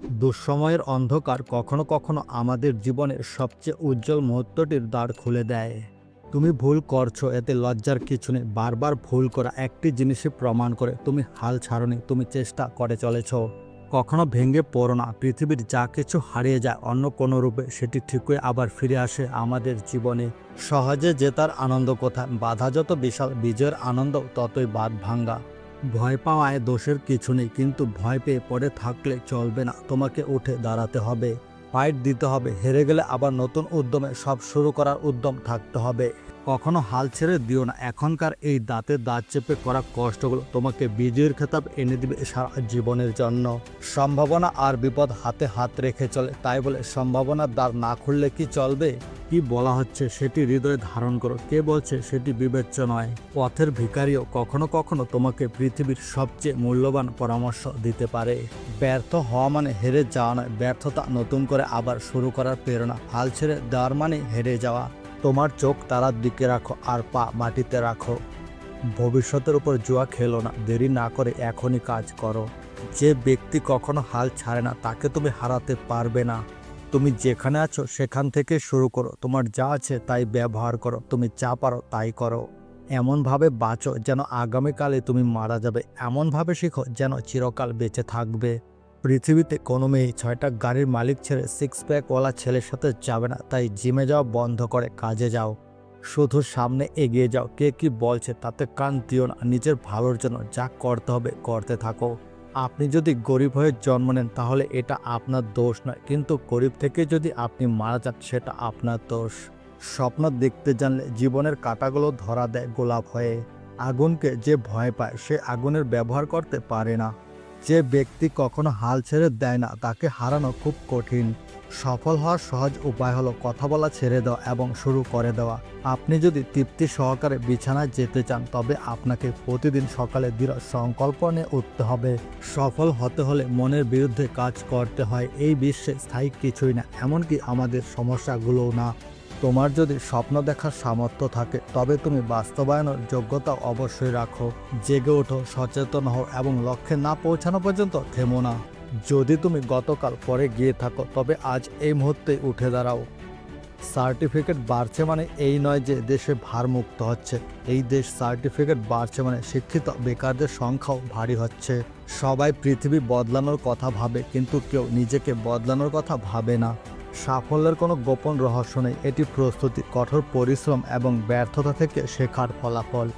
দুঃসময়ের অন্ধকার কখনো কখনো আমাদের জীবনের সবচেয়ে উজ্জ্বল মুহূর্তটির দ্বার খুলে দেয়। তুমি ভুল করছো, এতে লজ্জার কিছু নেই। বারবার ভুল করা একটি জিনিসই প্রমাণ করে তুমি হাল ছাড়োনি, তুমি চেষ্টা করে চলেছ। কখনো ভেঙে পড়ো না। পৃথিবীর যা কিছু হারিয়ে যায় অন্য কোনো রূপে সেটি ঠিকই আবার ফিরে আসে আমাদের জীবনে। সহজে জেতার আনন্দ কোথায়? বাধা যত বিশাল, বিজয়ের আনন্দ ততই বাঁধ ভাঙ্গা। ভয় পাওয়ায় দোষের কিছু নেই, কিন্তু ভয় পেয়ে পড়ে থাকলে চলবে না। তোমাকে উঠে দাঁড়াতে হবে, ফাইট দিতে হবে। হেরে গেলে আবার নতুন উদ্যমে সব শুরু করার উদ্যম থাকতে হবে। কখনো হাল ছেড়ে দিও না। এখনকার এই দাঁতে দাঁত চেপে করা কষ্টগুলো তোমাকে বিজয়ের খেতাব এনে দিবে সারা জীবনের জন্য। সম্ভাবনা আর বিপদ হাতে হাত রেখে চলে, তাই বলে সম্ভাবনার দ্বার না খুললে কি চলবে? কি বলা হচ্ছে সেটি হৃদয়ে ধারণ করো, কে বলছে সেটি বিবেচ্য নয়। পথের ভিখারিও কখনো কখনো তোমাকে পৃথিবীর সবচেয়ে মূল্যবান পরামর্শ দিতে পারে। ব্যর্থ হওয়া মানে হেরে যাওয়া নয়, ব্যর্থতা নতুন করে আবার শুরু করার প্রেরণা। হাল ছেড়ে দেওয়ার মানে হেরে যাওয়া। তোমার চোখ তারার দিকে রাখো আর পা মাটিতে রাখো। ভবিষ্যতের উপর জুয়া খেলো না, দেরি না করে এখনই কাজ করো। যে ব্যক্তি কখনো হাল ছাড়ে না তাকে তুমি হারাতে পারবে না। তুমি যেখানে আছো সেখান থেকে শুরু করো। তোমার যা আছে তাই ব্যবহার করো, তুমি যা পারো তাই করো। এমনভাবে বাঁচো যেন আগামীকালে তুমি মারা যাবে, এমনভাবে শিখো যেন চিরকাল বেঁচে থাকবে। পৃথিবীতে কোনো মেয়ে 6টা গাড়ির মালিক ছেড়ে 6 প্যাকওয়ালা ছেলের সাথে যাবে না। তাই জিমে যাও বন্ধ করে কাজে যাও, শুধু সামনে এগিয়ে যাও। কে কি বলছে তাতে কান দিও না, নিজের ভালোর জন্য যা করতে হবে করতে থাকো। আপনি যদি গরিব হয়ে জন্ম নেন তাহলে এটা আপনার দোষ নয়, কিন্তু গরিব থেকে যদি আপনি মারা যান সেটা আপনার দোষ। স্বপ্ন দেখতে জানলে জীবনের কাঁটাগুলো ধরা দেয় গোলাপ হয়ে। আগুনকে যে ভয় পায় সে আগুনের ব্যবহার করতে পারে না। যে ব্যক্তি কখনো হাল ছেড়ে দেয় না তাকে হারানো খুব কঠিন। সফল হওয়ার সহজ উপায় হলো কথা বলা ছেড়ে দেওয়া এবং শুরু করে দেওয়া। আপনি যদি তৃপ্তি সহকারে বিছানায় যেতে চান তবে আপনাকে প্রতিদিন সকালে দৃঢ় সংকল্প নিয়ে উঠতে হবে। সফল হতে হলে মনের বিরুদ্ধে কাজ করতে হয়। এই বিশ্বে স্থায়ী কিছুই না, এমনকি আমাদের সমস্যাগুলোও না। তোমার যদি স্বপ্ন দেখার সামর্থ্য থাকে তবে তুমি বাস্তবায়নের যোগ্যতা অবশ্যই রাখো। জেগে ওঠো, সচেতন হও এবং লক্ষ্যে না পৌঁছানো পর্যন্ত থেমো না। যদি তুমি গতকাল পরে গিয়ে থাকো তবে আজ এই মুহূর্তে উঠে দাঁড়াও। সার্টিফিকেট বাড়ছে মানে এই নয় যে দেশে ভারমুক্ত হচ্ছে। এই দেশ সার্টিফিকেট বাড়ছে মানে শিক্ষিত বেকারদের সংখ্যাও ভারী হচ্ছে। সবাই পৃথিবী বদলানোর কথা ভাবে, কিন্তু কেউ নিজেকে বদলানোর কথা ভাবে না। সাফল্যের কোনো গোপন রহস্য নেই, এটি প্রস্তুতি, কঠোর পরিশ্রম এবং ব্যর্থতা থেকে শেখার ফলাফল।